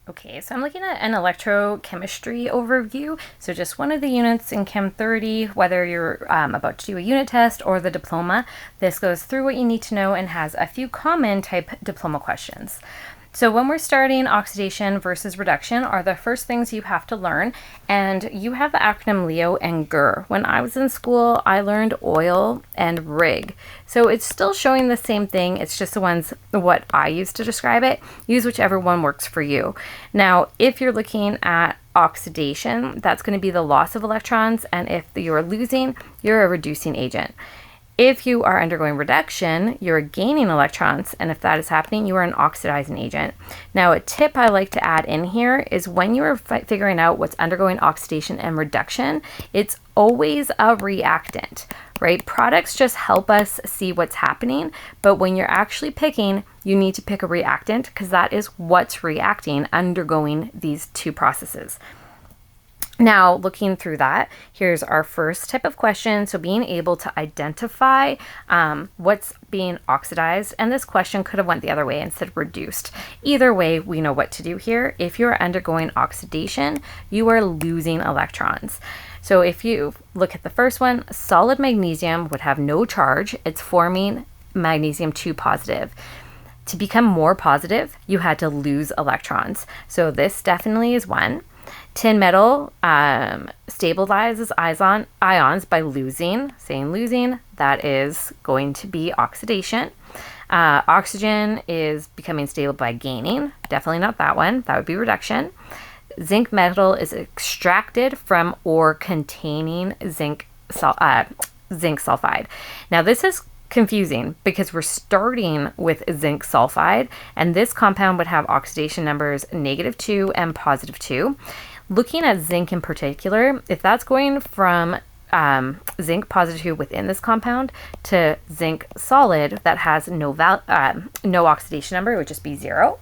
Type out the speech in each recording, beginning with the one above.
Okay, so I'm looking at an electrochemistry overview. So just one of the units in Chem 30, whether you're about to do a unit test or the diploma. This goes through what you need to know and has a few common type diploma questions. So when we're starting, oxidation versus reduction are the first things you have to learn, and you have the acronym LEO and GER. When I was in school, I learned oil and rig. So it's still showing the same thing, it's just what I use to describe it. Use whichever one works for you. Now, if you're looking at oxidation, that's going to be the loss of electrons, and if you're losing, you're a reducing agent. If you are undergoing reduction, you're gaining electrons, and if that is happening, you are an oxidizing agent. Now, a tip I like to add in here is when you are figuring out what's undergoing oxidation and reduction, it's always a reactant, right? Products just help us see what's happening, but when you're actually picking, you need to pick a reactant because that is what's reacting, undergoing these two processes. Now, looking through that, here's our first type of question. So being able to identify what's being oxidized, and this question could have went the other way instead of reduced. Either way, we know what to do here. If you're undergoing oxidation, you are losing electrons. So if you look at the first one, solid magnesium would have no charge. It's forming magnesium 2 positive. To become more positive, you had to lose electrons. So this definitely is one. Tin metal stabilizes ions by losing. Saying losing, that is going to be oxidation. Oxygen is becoming stable by gaining. Definitely not that one. That would be reduction. Zinc metal is extracted from ore containing zinc sulfide. Now this is confusing because we're starting with zinc sulfide, and this compound would have oxidation numbers -2 and +2. Looking at zinc in particular, if that's going from zinc +2 within this compound to zinc solid that has no oxidation number, it would just be 0.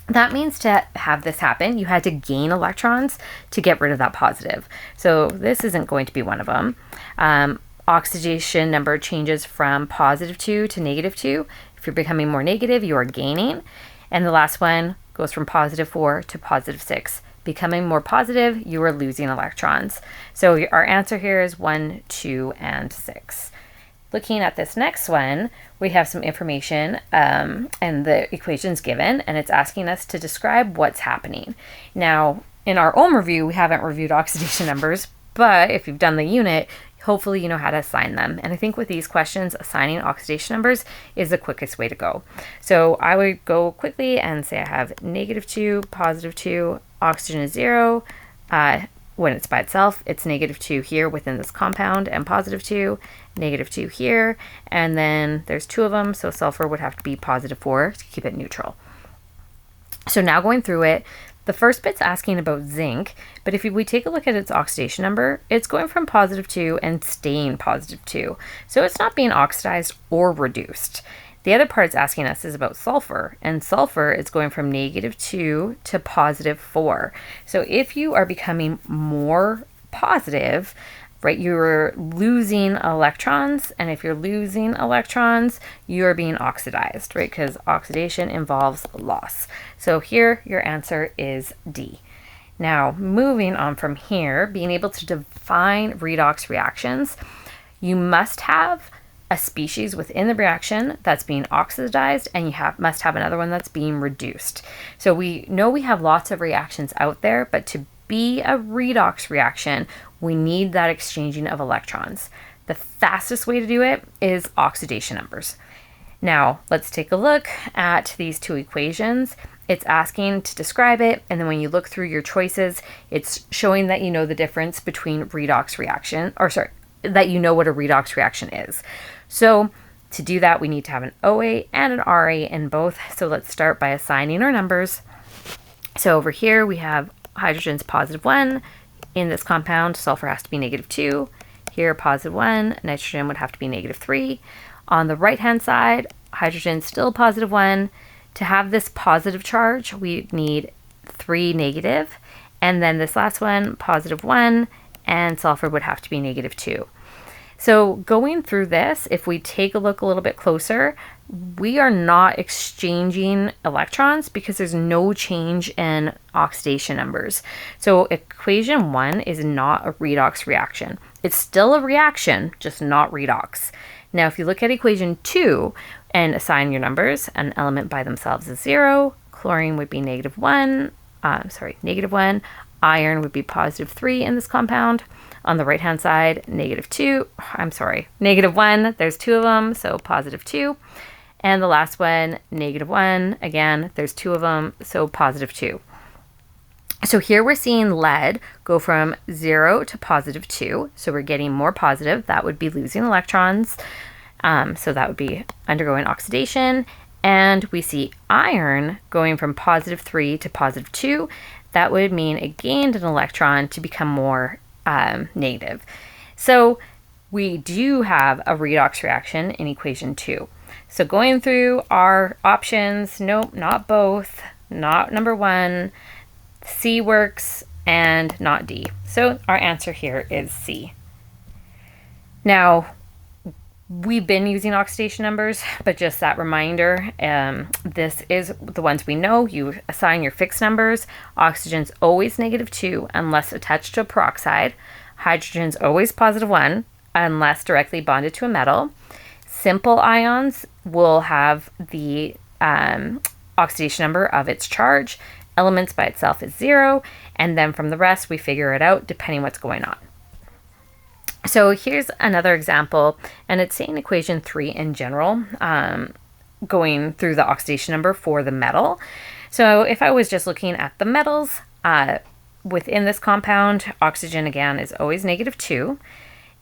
That means to have this happen, you had to gain electrons to get rid of that positive. So this isn't going to be one of them. Oxidation number changes from +2 to -2. If you're becoming more negative, you are gaining. And the last one goes from +4 to +6. Becoming more positive, you are losing electrons. So our answer here is 1, 2, and 6. Looking at this next one, we have some information and the equations given, and it's asking us to describe what's happening. Now, in our own review, we haven't reviewed oxidation numbers, but if you've done the unit, hopefully you know how to assign them. And I think with these questions, assigning oxidation numbers is the quickest way to go. So I would go quickly and say I have -2, +2, oxygen is 0. When it's by itself, it's -2 here within this compound, and +2, -2 here, and then there's 2 of them, so sulfur would have to be +4 to keep it neutral. So now going through it, the first bit's asking about zinc, but if we take a look at its oxidation number, it's going from +2 and staying +2. So it's not being oxidized or reduced. The other part it's asking us is about sulfur, and sulfur is going from -2 to +4. So if you are becoming more positive, right, you're losing electrons, and if you're losing electrons, you're being oxidized, right, because oxidation involves loss. So here, your answer is D. Now, moving on from here, being able to define redox reactions, you must have a species within the reaction that's being oxidized, and you must have another one that's being reduced. So we know we have lots of reactions out there, but to be a redox reaction, we need that exchanging of electrons. The fastest way to do it is oxidation numbers. Now, let's take a look at these 2 equations. It's asking to describe it, and then when you look through your choices, it's showing that you know the difference between redox reaction, that you know what a redox reaction is. So to do that, we need to have an OA and an RA in both. So let's start by assigning our numbers. So over here, we have hydrogen's +1. In this compound, sulfur has to be -2. Here, +1, nitrogen would have to be -3. On the right-hand side, hydrogen's still +1. To have this positive charge, we need 3 negative. And then this last one, +1, and sulfur would have to be -2. So going through this, if we take a look a little bit closer, we are not exchanging electrons because there's no change in oxidation numbers. So equation 1 is not a redox reaction. It's still a reaction, just not redox. Now, if you look at equation 2 and assign your numbers, an element by themselves is 0, chlorine would be -1, iron would be +3 in this compound. On the right-hand side, -1, there's 2 of them, so +2. And the last one, -1, again, there's 2 of them, so +2. So here we're seeing lead go from 0 to +2, so we're getting more positive. That would be losing electrons, so that would be undergoing oxidation. And we see iron going from +3 to +2. That would mean it gained an electron to become more negative. So we do have a redox reaction in equation 2. So going through our options, nope, not both, not number 1, C works, and not D. So our answer here is C. Now, we've been using oxidation numbers, but just that reminder, this is the ones we know. You assign your fixed numbers. Oxygen's always -2 unless attached to a peroxide. Hydrogen's always +1 unless directly bonded to a metal. Simple ions will have the oxidation number of its charge. Elements by itself is 0, and then from the rest we figure it out depending what's going on. So here's another example, and it's saying equation 3 in general, going through the oxidation number for the metal. So if I was just looking at the metals, within this compound, oxygen again is always -2.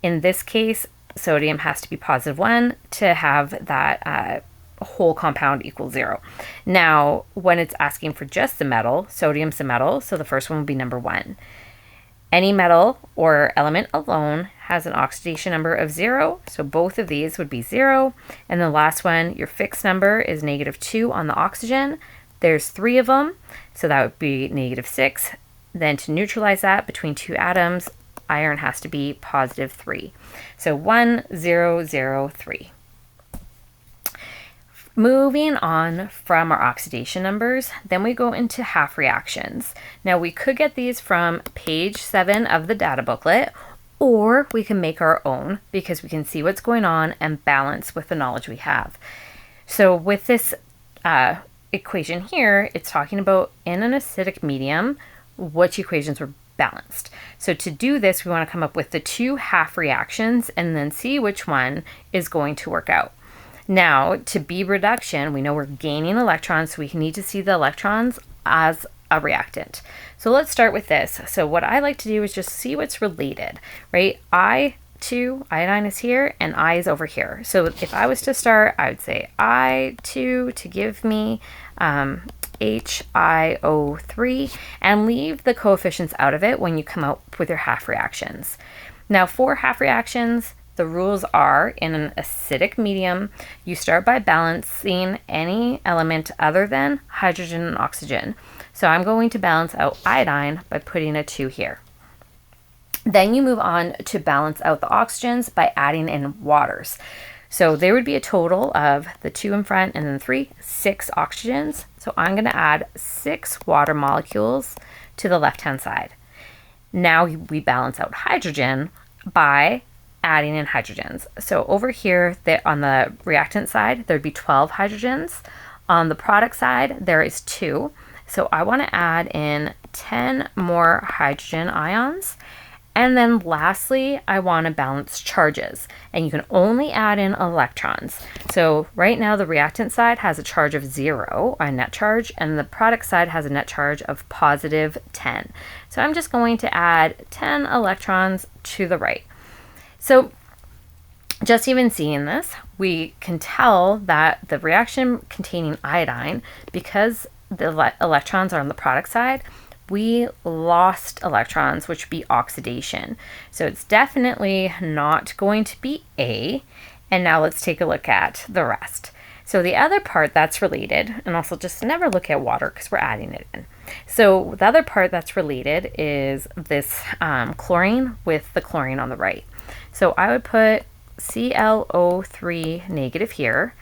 In this case, sodium has to be +1 to have that whole compound equal 0. Now, when it's asking for just the metal, sodium's the metal, so the first one would be number 1. Any metal or element alone has an oxidation number of 0, so both of these would be 0. And the last one, your fixed number is -2 on the oxygen. There's 3 of them, so that would be -6. Then to neutralize that between 2 atoms, iron has to be +3. So 1, 0, 0, 3. Moving on from our oxidation numbers, then we go into half reactions. Now we could get these from page 7 of the data booklet, or we can make our own because we can see what's going on and balance with the knowledge we have. So with this equation here, it's talking about in an acidic medium, which equations were balanced. So to do this, we want to come up with the 2 half reactions and then see which one is going to work out. Now, to be reduction, we know we're gaining electrons, so we need to see the electrons as a reactant. So let's start with this. So what I like to do is just see what's related, right? I2, iodine is here, and I is over here. So if I was to start, I would say I2 to give me HiO3 and leave the coefficients out of it when you come out with your half reactions. Now for half reactions, the rules are in an acidic medium, you start by balancing any element other than hydrogen and oxygen. So I'm going to balance out iodine by putting a 2 here. Then you move on to balance out the oxygens by adding in waters. So there would be a total of the 2 in front and then 3, 6 oxygens. So I'm going to add 6 water molecules to the left-hand side. Now we balance out hydrogen by adding in hydrogens. So over here, on the reactant side, there'd be 12 hydrogens. On the product side, there is 2. So I want to add in 10 more hydrogen ions. And then lastly, I want to balance charges, and you can only add in electrons. So right now the reactant side has a charge of 0, a net charge, and the product side has a net charge of +10. So I'm just going to add 10 electrons to the right. So just even seeing this, we can tell that the reaction containing iodine, because the electrons are on the product side, we lost electrons, which would be oxidation. So it's definitely not going to be A. And now let's take a look at the rest. So the other part that's related, and also just never look at water because we're adding it in. So the other part that's related is this chlorine with the chlorine on the right. So I would put ClO3 negative here,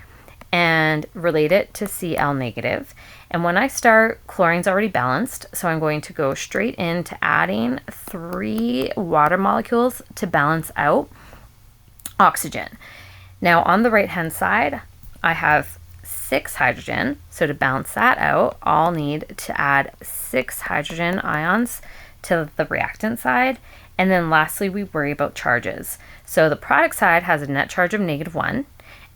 and relate it to Cl negative. And when I start, chlorine's already balanced, so I'm going to go straight into adding 3 water molecules to balance out oxygen. Now on the right hand side, I have 6 hydrogen, so to balance that out, I'll need to add 6 hydrogen ions to the reactant side. And then lastly, we worry about charges. So the product side has a net charge of -1,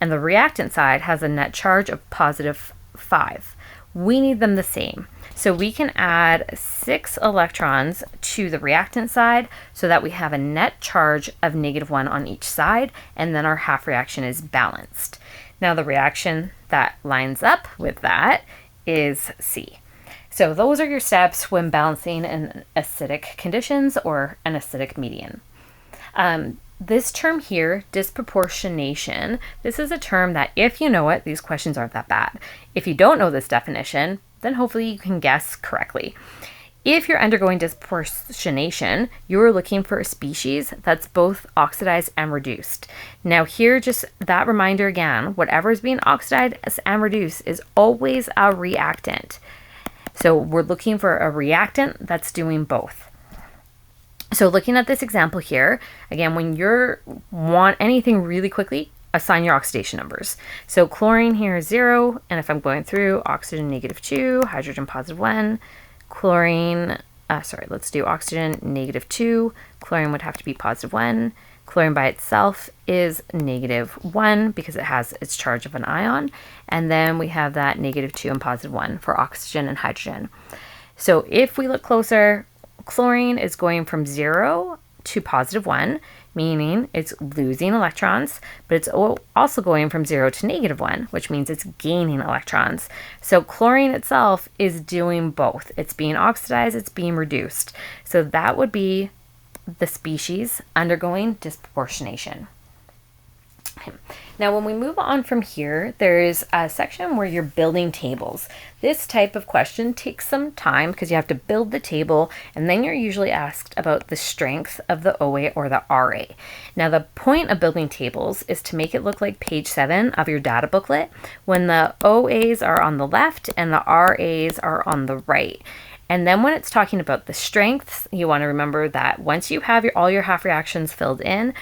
and the reactant side has a net charge of +5. We need them the same. So we can add 6 electrons to the reactant side so that we have a net charge of -1 on each side, and then our half reaction is balanced. Now the reaction that lines up with that is C. So those are your steps when balancing in acidic conditions or an acidic medium. This term here, disproportionation, this is a term that if you know it, these questions aren't that bad. If you don't know this definition, then hopefully you can guess correctly. If you're undergoing disproportionation, you're looking for a species that's both oxidized and reduced. Now here, just that reminder again, whatever is being oxidized and reduced is always a reactant. So we're looking for a reactant that's doing both. So looking at this example here, again, when you want anything really quickly, assign your oxidation numbers. So chlorine here is 0, and if I'm going through, oxygen -2, hydrogen +1, chlorine, let's do oxygen -2, chlorine would have to be +1, chlorine by itself is -1 because it has its charge of an ion, and then we have that -2 and +1 for oxygen and hydrogen. So if we look closer, chlorine is going from 0 to +1, meaning it's losing electrons, but it's also going from 0 to -1, which means it's gaining electrons. So chlorine itself is doing both. It's being oxidized, it's being reduced. So that would be the species undergoing disproportionation. Now when we move on from here, there's a section where you're building tables. This type of question takes some time because you have to build the table, and then you're usually asked about the strength of the OA or the RA. Now the point of building tables is to make it look like page 7 of your data booklet when the OAs are on the left and the RAs are on the right. And then when it's talking about the strengths, you want to remember that once you have all your half reactions filled in,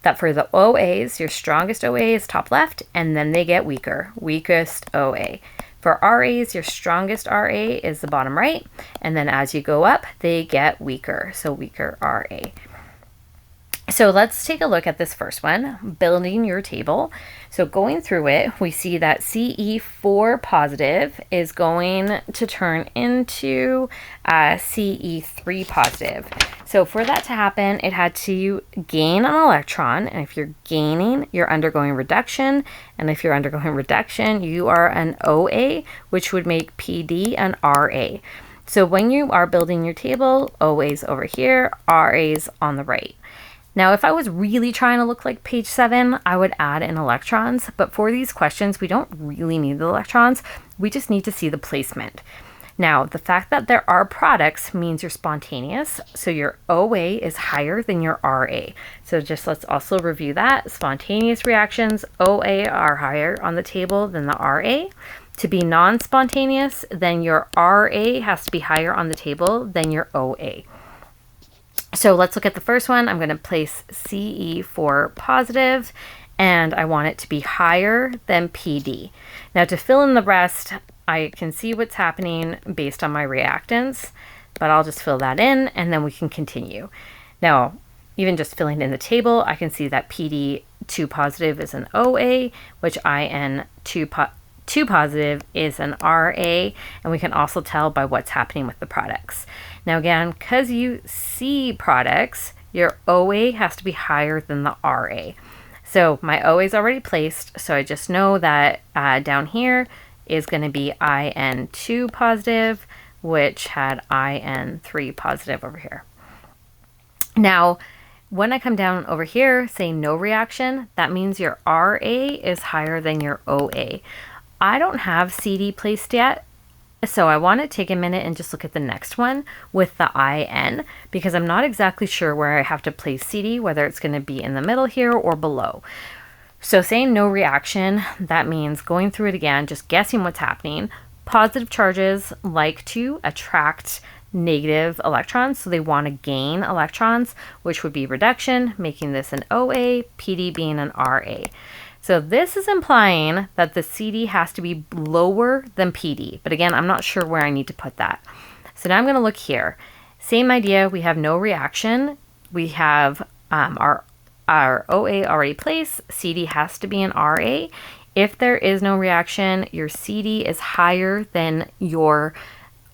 that for the OAs, your strongest OA is top left, and then they get weaker, weakest OA. For RAs, your strongest RA is the bottom right, and then as you go up, they get weaker, so weaker RA. So let's take a look at this first one, building your table. So going through it, we see that Ce4 positive is going to turn into Ce3 positive. So for that to happen, it had to gain an electron, and if you're gaining, you're undergoing reduction, and if you're undergoing reduction, you are an OA, which would make PD an RA. So when you are building your table, OA's over here, RA's on the right. Now, if I was really trying to look like page 7, I would add in electrons, but for these questions, we don't really need the electrons, we just need to see the placement. Now, the fact that there are products means you're spontaneous, so your OA is higher than your RA. So just let's also review that. Spontaneous reactions, OA are higher on the table than the RA. To be non-spontaneous, then your RA has to be higher on the table than your OA. So let's look at the first one. I'm going to place Ce4 positive, and I want it to be higher than PD. Now to fill in the rest, I can see what's happening based on my reactants, but I'll just fill that in and then we can continue. Now, even just filling in the table, I can see that PD2 positive is an OA, which IN2 positive is an RA, and we can also tell by what's happening with the products. Now again, because you see products, your OA has to be higher than the RA. So my OA is already placed, so I just know that down here is going to be IN2 positive, which had IN3 positive over here. Now, when I come down over here, say no reaction, that means your RA is higher than your OA. I don't have CD placed yet, so I want to take a minute and just look at the next one with the IN, because I'm not exactly sure where I have to place CD, whether it's going to be in the middle here or below. So saying no reaction, that means going through it again, just guessing what's happening. Positive charges like to attract negative electrons, so they want to gain electrons, which would be reduction, making this an OA, PD being an RA. So this is implying that the CD has to be lower than PD, but again, I'm not sure where I need to put that. So now I'm going to look here. Same idea, we have no reaction. We have our OA already placed, CD has to be an RA. If there is no reaction, your CD is higher than your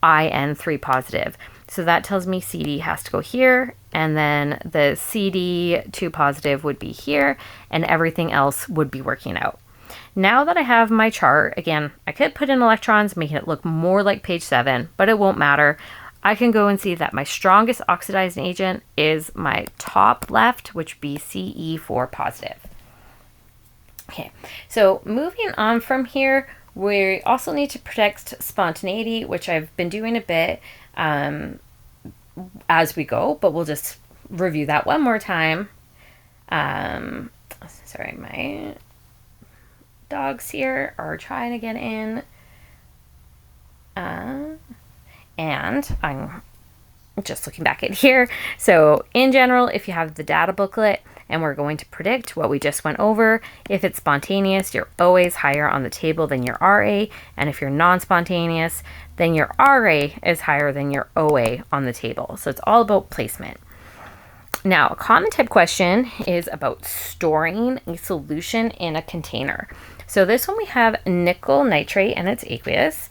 IN3 positive. So that tells me CD has to go here, and then the CD2 positive would be here, and everything else would be working out. Now that I have my chart, again, I could put in electrons, making it look more like page 7, but it won't matter. I can go and see that my strongest oxidizing agent is my top left, which would be CE4 positive. Okay, so moving on from here, we also need to protect spontaneity, which I've been doing a bit as we go, but we'll just review that one more time. Sorry, my dogs here are trying to get in. And I'm just looking back at here. So in general, if you have the data booklet and we're going to predict what we just went over, if it's spontaneous, you're always higher on the table than your RA. And if you're non-spontaneous, then your RA is higher than your OA on the table. So it's all about placement. Now, a common type question is about storing a solution in a container. So this one we have nickel nitrate and it's aqueous.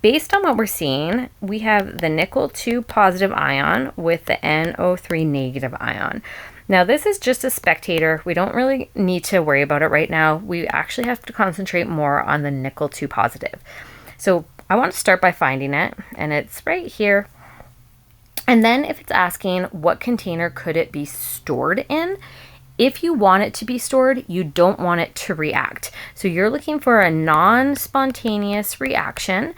Based on what we're seeing, we have the nickel 2 positive ion with the NO3 negative ion. Now this is just a spectator. We don't really need to worry about it right now. We actually have to concentrate more on the nickel 2 positive. So I want to start by finding it, and it's right here. And then if it's asking what container could it be stored in, if you want it to be stored, you don't want it to react. So you're looking for a non-spontaneous reaction.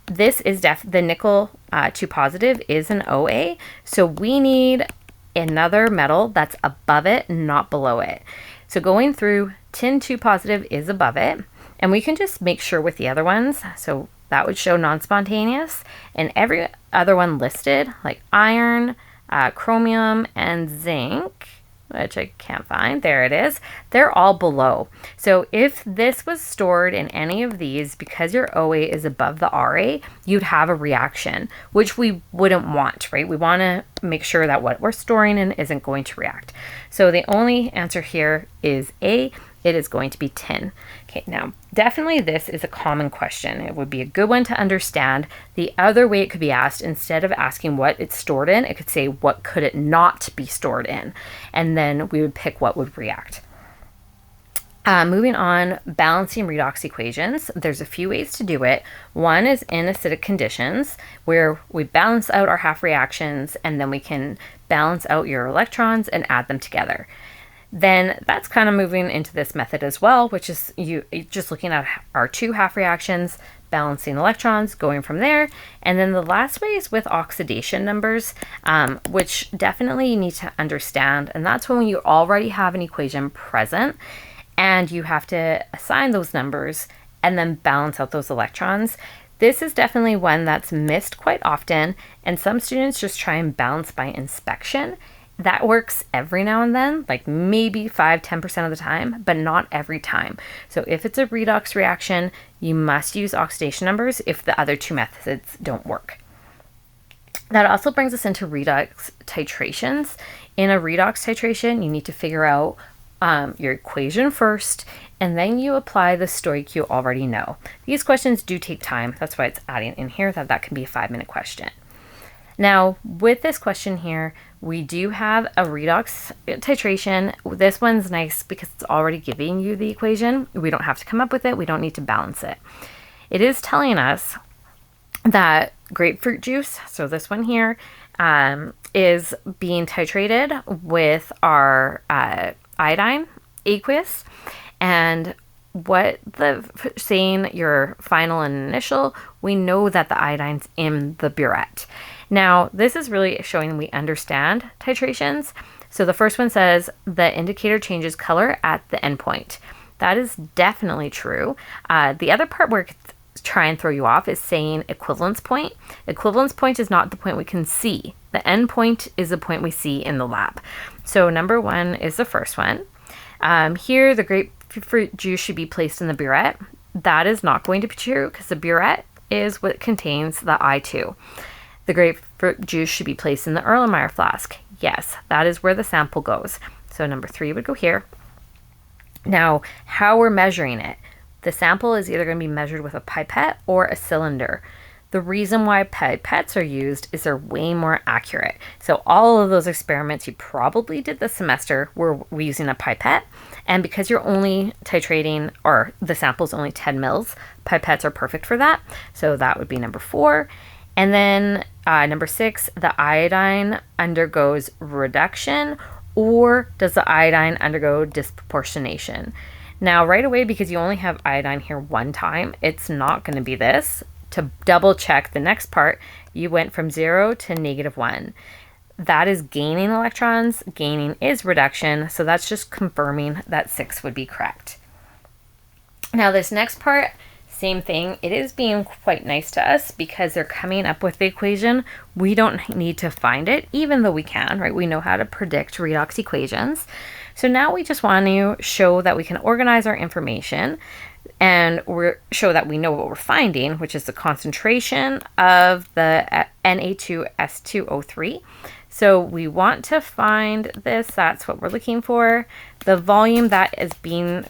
This is the nickel 2 positive is an OA. So we need another metal that's above it, not below it. So going through, tin 2 positive is above it. And we can just make sure with the other ones. So that would show non-spontaneous. And every other one listed, like iron, chromium, and zinc, which I can't find, there it is, they're all below. So if this was stored in any of these, because your OA is above the RA, you'd have a reaction, which we wouldn't want, right? We want to make sure that what we're storing in isn't going to react. So the only answer here is A. It is going to be tin. Okay, now definitely this is a common question. It would be a good one to understand. The other way it could be asked, instead of asking what it's stored in, it could say what could it not be stored in, and then we would pick what would react. Moving on, balancing redox equations. There's a few ways to do it. One is in acidic conditions, where we balance out our half reactions, and then we can balance out your electrons and add them together. Then that's kind of moving into this method as well, which is you just looking at our 2 half reactions, balancing electrons, going from there. And then the last way is with oxidation numbers, which definitely you need to understand. And that's when you already have an equation present and you have to assign those numbers and then balance out those electrons. This is definitely one that's missed quite often, and some students just try and balance by inspection. That works every now and then, like maybe 5-10% of the time, but not every time. So if it's a redox reaction, you must use oxidation numbers if the other 2 methods don't work. That also brings us into redox titrations. In a redox titration, you need to figure out your equation first, and then you apply the stoich you already know. These questions do take time. That's why it's adding in here that can be a 5-minute question. Now, with this question here, we do have a redox titration. This one's nice because it's already giving you the equation. We don't have to come up with it. We don't need to balance it. It is telling us that grapefruit juice, so this one here, is being titrated with our iodine aqueous. And what saying your final and initial, we know that the iodine's in the burette. Now, this is really showing we understand titrations. So the first one says the indicator changes color at the endpoint. That is definitely true. The other part where it could try and throw you off is saying equivalence point. Equivalence point is not the point we can see. The end point is the point we see in the lab. So number 1 is the first one. Here, the grapefruit juice should be placed in the burette. That is not going to be true because the burette is what contains the I2. The grapefruit juice should be placed in the Erlenmeyer flask. Yes, that is where the sample goes. So number 3 would go here. Now, how we're measuring it. The sample is either going to be measured with a pipette or a cylinder. The reason why pipettes are used is they're way more accurate. So all of those experiments you probably did this semester were using a pipette. And because you're only titrating, or the sample's only 10 mils, pipettes are perfect for that. So that would be number 4. And then number 6, the iodine undergoes reduction, or does the iodine undergo disproportionation? Now, right away, because you only have iodine here one time, it's not going to be this. To double check the next part, you went from 0 to -1. That is gaining electrons. Gaining is reduction. So that's just confirming that 6 would be correct. Now, this next part, same thing. It is being quite nice to us because they're coming up with the equation. We don't need to find it, even though we can, right? We know how to predict redox equations. So now we just want to show that we can organize our information and show that we know what we're finding, which is the concentration of the Na2S2O3. So we want to find this. That's what we're looking for. The volume that is being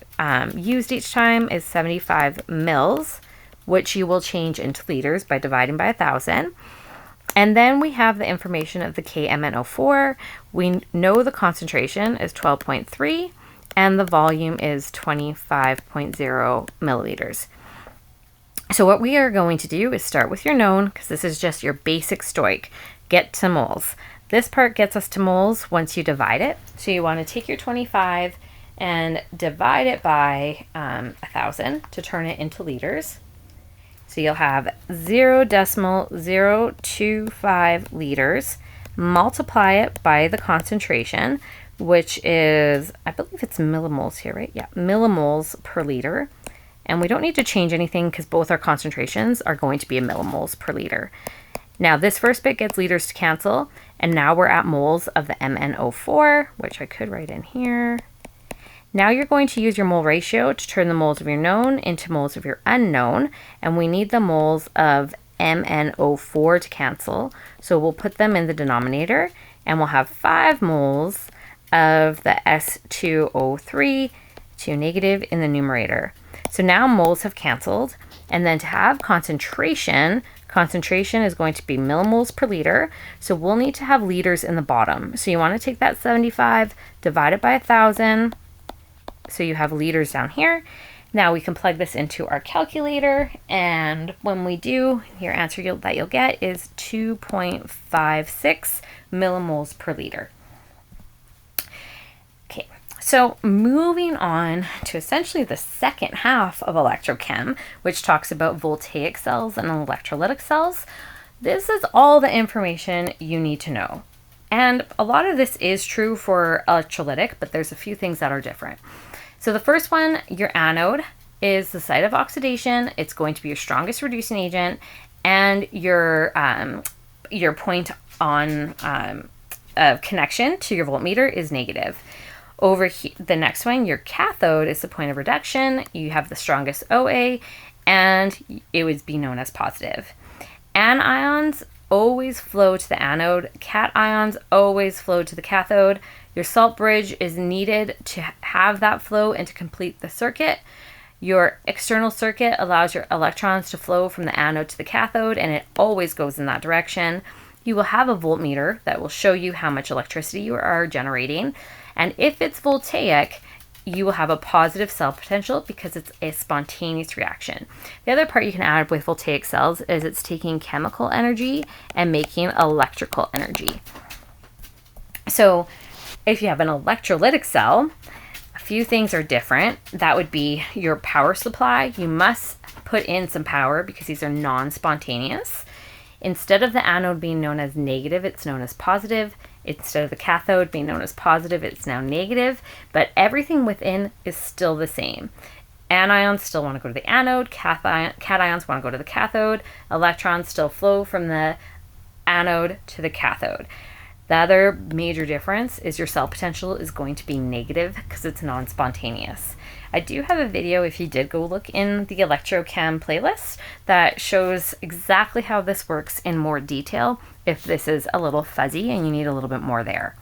used each time is 75 mils, which you will change into liters by dividing by 1,000. And then we have the information of the KMnO4. We know the concentration is 12.3 and the volume is 25.0 milliliters. So what we are going to do is start with your known, because this is just your basic stoic. Get to moles. This part gets us to moles once you divide it. So you want to take your 25 and divide it by 1,000 to turn it into liters. So you'll have 0.025 liters. Multiply it by the concentration, which is, I believe it's millimoles here, right? Yeah, millimoles per liter. And we don't need to change anything because both our concentrations are going to be in millimoles per liter. Now this first bit gets liters to cancel, and now we're at moles of the MnO4, which I could write in here. Now you're going to use your mole ratio to turn the moles of your known into moles of your unknown, and we need the moles of MnO4 to cancel. So we'll put them in the denominator, and we'll have 5 moles of the S2O3, 2 negative, in the numerator. So now moles have canceled, and then to have concentration is going to be millimoles per liter. So we'll need to have liters in the bottom. So you want to take that 75, divide it by 1,000. So you have liters down here. Now we can plug this into our calculator, and when we do, your answer that you'll get is 2.56 millimoles per liter. Okay, so moving on to essentially the second half of electrochem, which talks about voltaic cells and electrolytic cells. This is all the information you need to know. And a lot of this is true for electrolytic, but there's a few things that are different. So the first one, your anode, is the site of oxidation. It's going to be your strongest reducing agent, and your point on connection to your voltmeter is negative. Over the next one, your cathode is the point of reduction. You have the strongest OA, and it would be known as positive. Anions always flow to the anode. Cations always flow to the cathode. Your salt bridge is needed to have that flow and to complete the circuit. Your external circuit allows your electrons to flow from the anode to the cathode, and it always goes in that direction. You will have a voltmeter that will show you how much electricity you are generating. And if it's voltaic, you will have a positive cell potential because it's a spontaneous reaction. The other part you can add with voltaic cells is it's taking chemical energy and making electrical energy. So if you have an electrolytic cell, a few things are different. That would be your power supply. You must put in some power because these are non-spontaneous. Instead of the anode being known as negative, it's known as positive. Instead of the cathode being known as positive, it's now negative, but everything within is still the same. Anions still want to go to the anode, cations want to go to the cathode, electrons still flow from the anode to the cathode. The other major difference is your cell potential is going to be negative because it's non-spontaneous. I do have a video, if you did go look in the Electrochem playlist, that shows exactly how this works in more detail if this is a little fuzzy and you need a little bit more there.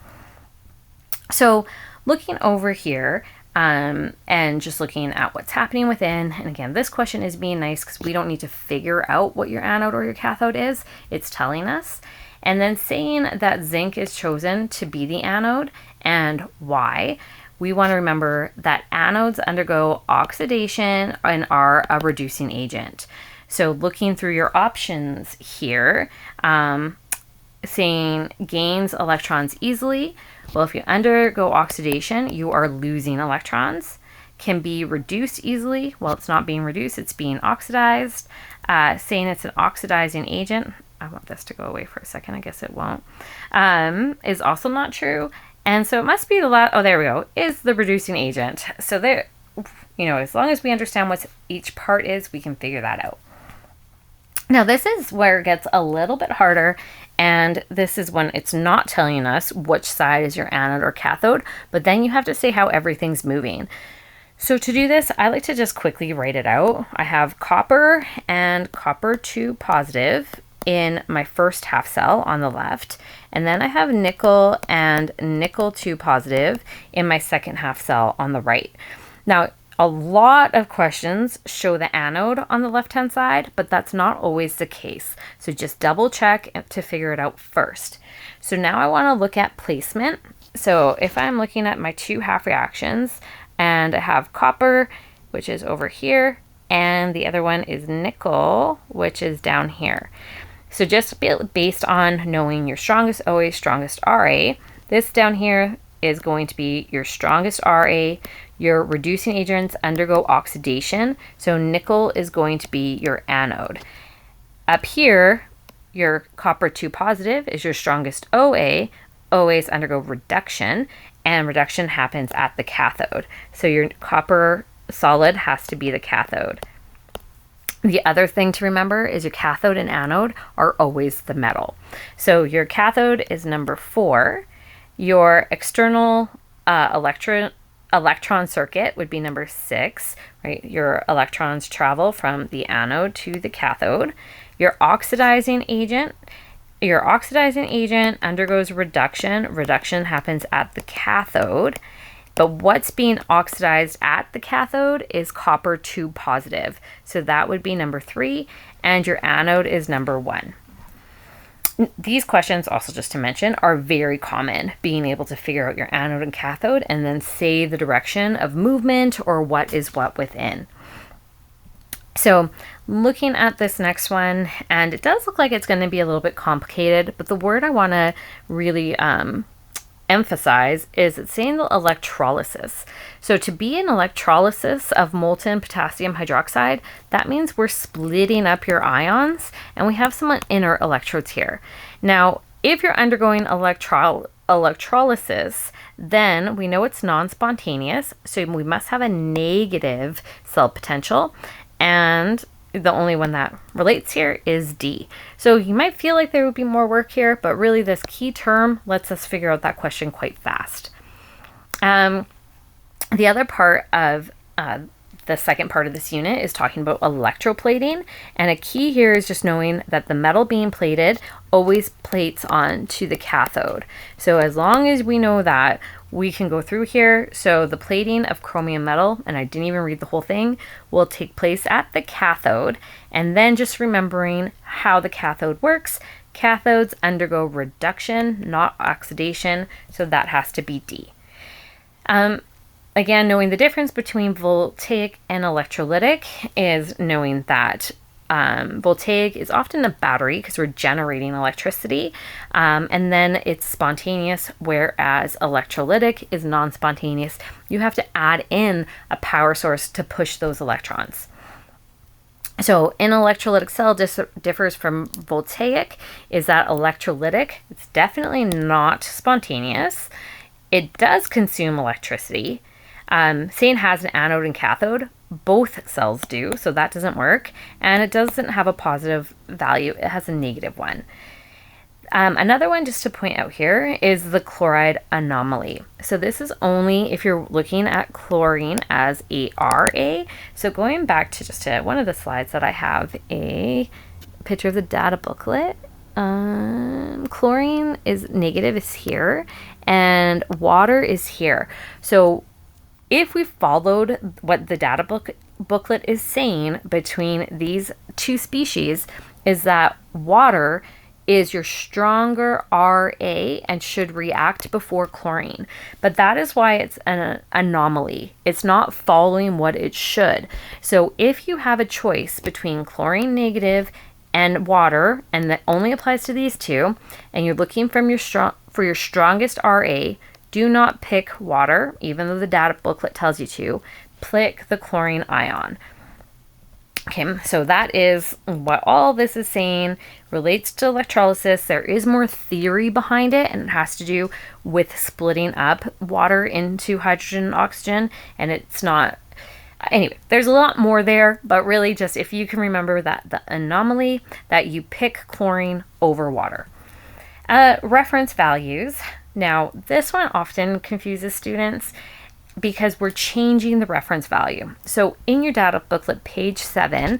So looking over here, and just looking at what's happening within, and again, this question is being nice because we don't need to figure out what your anode or your cathode is, it's telling us. And then saying that zinc is chosen to be the anode and why, we want to remember that anodes undergo oxidation and are a reducing agent. So looking through your options here, saying gains electrons easily. Well, if you undergo oxidation, you are losing electrons. Can be reduced easily. Well, it's not being reduced, it's being oxidized. Saying it's an oxidizing agent, I want this to go away for a second, I guess it won't, is also not true. And so it must be the last, oh, there we go, is the reducing agent. So there, as long as we understand what each part is, we can figure that out. Now, this is where it gets a little bit harder, and this is when it's not telling us which side is your anode or cathode, but then you have to say how everything's moving. So to do this, I like to just quickly write it out. I have copper and copper 2 positive in my first half cell on the left, and then I have nickel and nickel 2 positive in my second half cell on the right. Now, a lot of questions show the anode on the left-hand side, but that's not always the case. So just double check to figure it out first. So now I want to look at placement. So if I'm looking at my 2 half reactions and I have copper, which is over here, and the other one is nickel, which is down here. So just based on knowing your strongest OA, strongest RA, this down here is going to be your strongest RA. Your reducing agents undergo oxidation, so nickel is going to be your anode. Up here, your copper 2 positive is your strongest OA. OAs undergo reduction, and reduction happens at the cathode. So your copper solid has to be the cathode. The other thing to remember is your cathode and anode are always the metal. So your cathode is number 4. Your external electron circuit would be number 6, right? Your electrons travel from the anode to the cathode. Your oxidizing agent undergoes reduction. Reduction happens at the cathode. But what's being oxidized at the cathode is copper 2 positive. So that would be number 3, and your anode is number 1. These questions, also just to mention, are very common, being able to figure out your anode and cathode and then say the direction of movement or what is what within. So looking at this next one, and it does look like it's going to be a little bit complicated, but the word I want to really emphasize is it's saying the electrolysis. So to be an electrolysis of molten potassium hydroxide, that means we're splitting up your ions, and we have some inner electrodes here. Now, if you're undergoing electrolysis, then we know it's non-spontaneous, so we must have a negative cell potential, and the only one that relates here is D. So you might feel like there would be more work here, but really this key term lets us figure out that question quite fast. The other part of the second part of this unit is talking about electroplating, and a key here is just knowing that the metal being plated always plates onto the cathode. So as long as we know that, we can go through here. So the plating of chromium metal, and I didn't even read the whole thing, will take place at the cathode. And then just remembering how the cathode works, cathodes undergo reduction, not oxidation, so that has to be D. Again, knowing the difference between voltaic and electrolytic is knowing that voltaic is often a battery because we're generating electricity, and then it's spontaneous, whereas electrolytic is non-spontaneous. You have to add in a power source to push those electrons. So an electrolytic cell differs from voltaic is that electrolytic. It's definitely not spontaneous. It does consume electricity. Sane has an anode and cathode. Both cells do, so that doesn't work. And it doesn't have a positive value. It has a negative one. Another one just to point out here is the chloride anomaly. So this is only if you're looking at chlorine as a Ra. So going back to just one of the slides that I have a picture of the data booklet. Chlorine is negative, is here, and water is here. So if we followed what the data booklet is saying between these two species, is that water is your stronger Ra and should react before chlorine. But that is why it's an anomaly. It's not following what it should. So if you have a choice between chlorine negative and water, and that only applies to these two, and you're looking for your strongest Ra, do not pick water, even though the data booklet tells you to. Pick the chlorine ion. Okay, so that is what all this is saying. Relates to electrolysis. There is more theory behind it, and it has to do with splitting up water into hydrogen and oxygen, and it's not... Anyway, there's a lot more there, but really just if you can remember that the anomaly, that you pick chlorine over water. Reference values. Now, this one often confuses students because we're changing the reference value. So in your data booklet, page 7,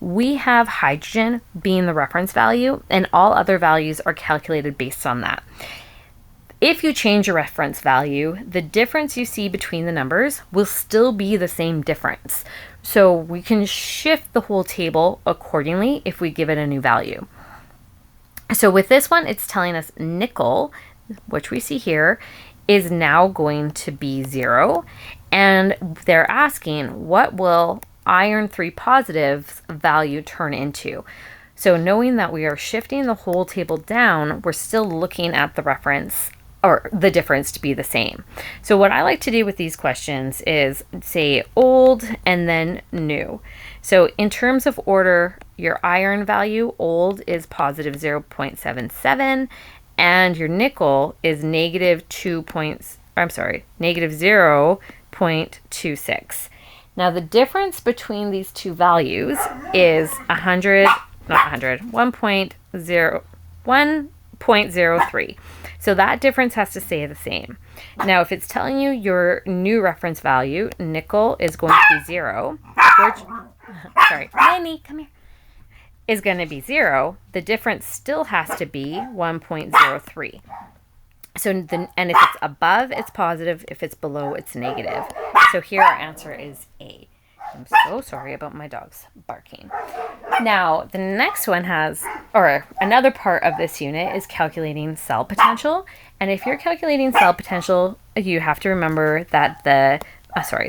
we have hydrogen being the reference value, and all other values are calculated based on that. If you change your reference value, the difference you see between the numbers will still be the same difference. So we can shift the whole table accordingly if we give it a new value. So with this one, it's telling us nickel, which we see here, is now going to be 0. And they're asking, what will iron 3 positive's value turn into? So knowing that we are shifting the whole table down, we're still looking at the reference or the difference to be the same. So what I like to do with these questions is say old and then new. So in terms of order, your iron value, old, is positive 0.77, and your nickel is negative 0.26. Now the difference between these two values is 1.03. So that difference has to stay the same. Now, if it's telling you your new reference value, nickel, is going to be 0, which, sorry, Minnie, come here, is going to be 0, the difference still has to be 1.03. So, and if it's above, it's positive. If it's below, it's negative. So here our answer is A. I'm so sorry about my dogs barking. Now, the next one another part of this unit is calculating cell potential. And if you're calculating cell potential, you have to remember that the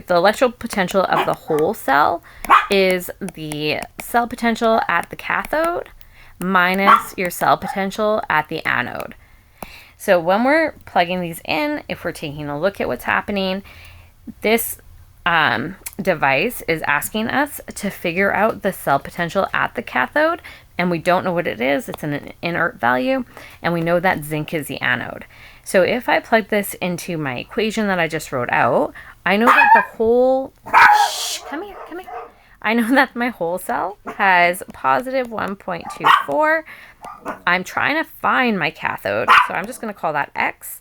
electrical potential of the whole cell is the cell potential at the cathode minus your cell potential at the anode. So when we're plugging these in, if we're taking a look at what's happening, this device is asking us to figure out the cell potential at the cathode, and we don't know what it is. It's an inert value, and we know that zinc is the anode. So if I plug this into my equation that I just wrote out, I know that the whole... come here. I know that my whole cell has positive 1.24. I'm trying to find my cathode, so I'm just going to call that X.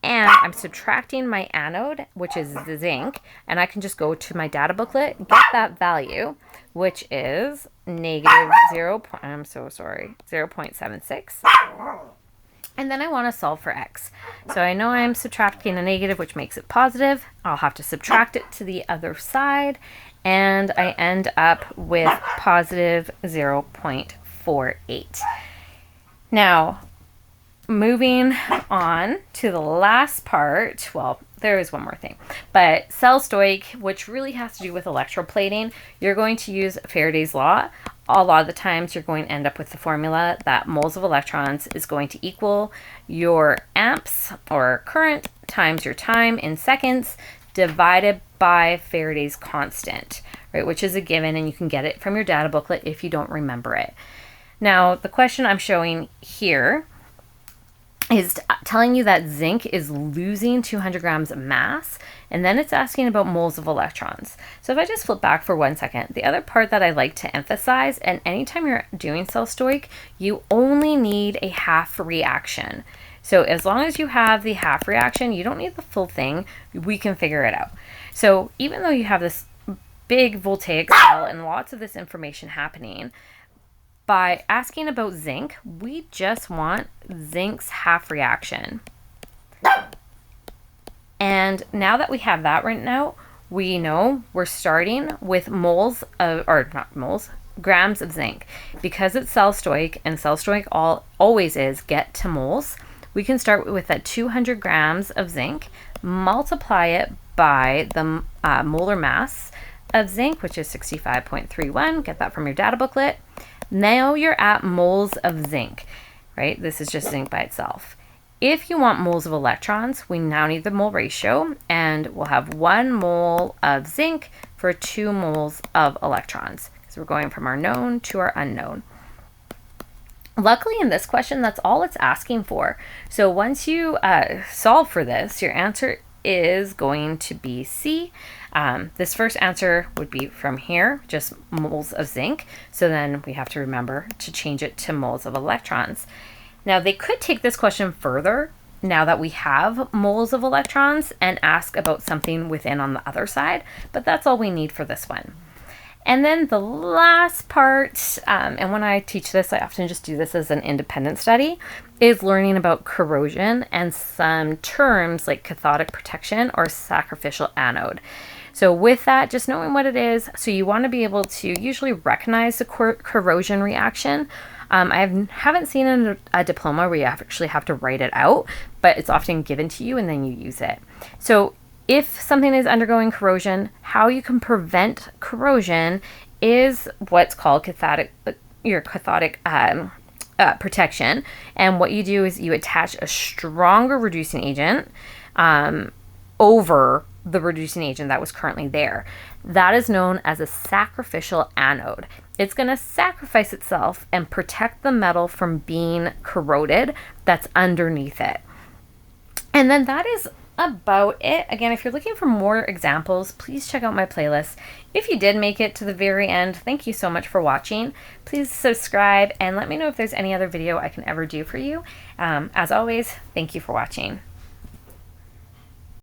And I'm subtracting my anode, which is the zinc, and I can just go to my data booklet, get that value, which is negative 0.76. And then I want to solve for X. So I know I'm subtracting a negative, which makes it positive. I'll have to subtract it to the other side, and I end up with positive 0.48. Now, moving on to the last part, well, there is one more thing, but cell stoic, which really has to do with electroplating, you're going to use Faraday's law. A lot of the times you're going to end up with the formula that moles of electrons is going to equal your amps or current times your time in seconds divided by Faraday's constant, right, which is a given, and you can get it from your data booklet if you don't remember it. Now, the question I'm showing here is telling you that zinc is losing 200 grams of mass, and then it's asking about moles of electrons. So if I just flip back for 1 second, the other part that I like to emphasize, and anytime you're doing cell stoic, you only need a half reaction. So as long as you have the half reaction, you don't need the full thing, we can figure it out. So even though you have this big voltaic cell and lots of this information happening, by asking about zinc, we just want zinc's half reaction. And now that we have that written out, we know we're starting with moles of, or not moles, grams of zinc. Because it's cell stoic, and cell stoic always is get to moles, we can start with that 200 grams of zinc, multiply it by the molar mass of zinc, which is 65.31. Get that from your data booklet. Now you're at moles of zinc, right? This is just zinc by itself. If you want moles of electrons, we now need the mole ratio, and we'll have 1 mole of zinc for 2 moles of electrons. So we're going from our known to our unknown. Luckily in this question, that's all it's asking for. So once you solve for this, your answer is going to be C. This first answer would be from here, just moles of zinc. So then we have to remember to change it to moles of electrons. Now they could take this question further now that we have moles of electrons and ask about something within on the other side, but that's all we need for this one. And then the last part, and when I teach this, I often just do this as an independent study, is learning about corrosion and some terms like cathodic protection or sacrificial anode. So with that, just knowing what it is, so you want to be able to usually recognize the corrosion reaction. I haven't seen a diploma where you actually have to write it out, but it's often given to you and then you use it. So if something is undergoing corrosion, how you can prevent corrosion is what's called cathodic protection. And what you do is you attach a stronger reducing agent over the reducing agent that was currently there. That is known as a sacrificial anode. It's going to sacrifice itself and protect the metal from being corroded that's underneath it. And then that is about it. Again, if you're looking for more examples, please check out my playlist. If you did make it to the very end, thank you so much for watching. Please subscribe and let me know if there's any other video I can ever do for you. As always, thank you for watching.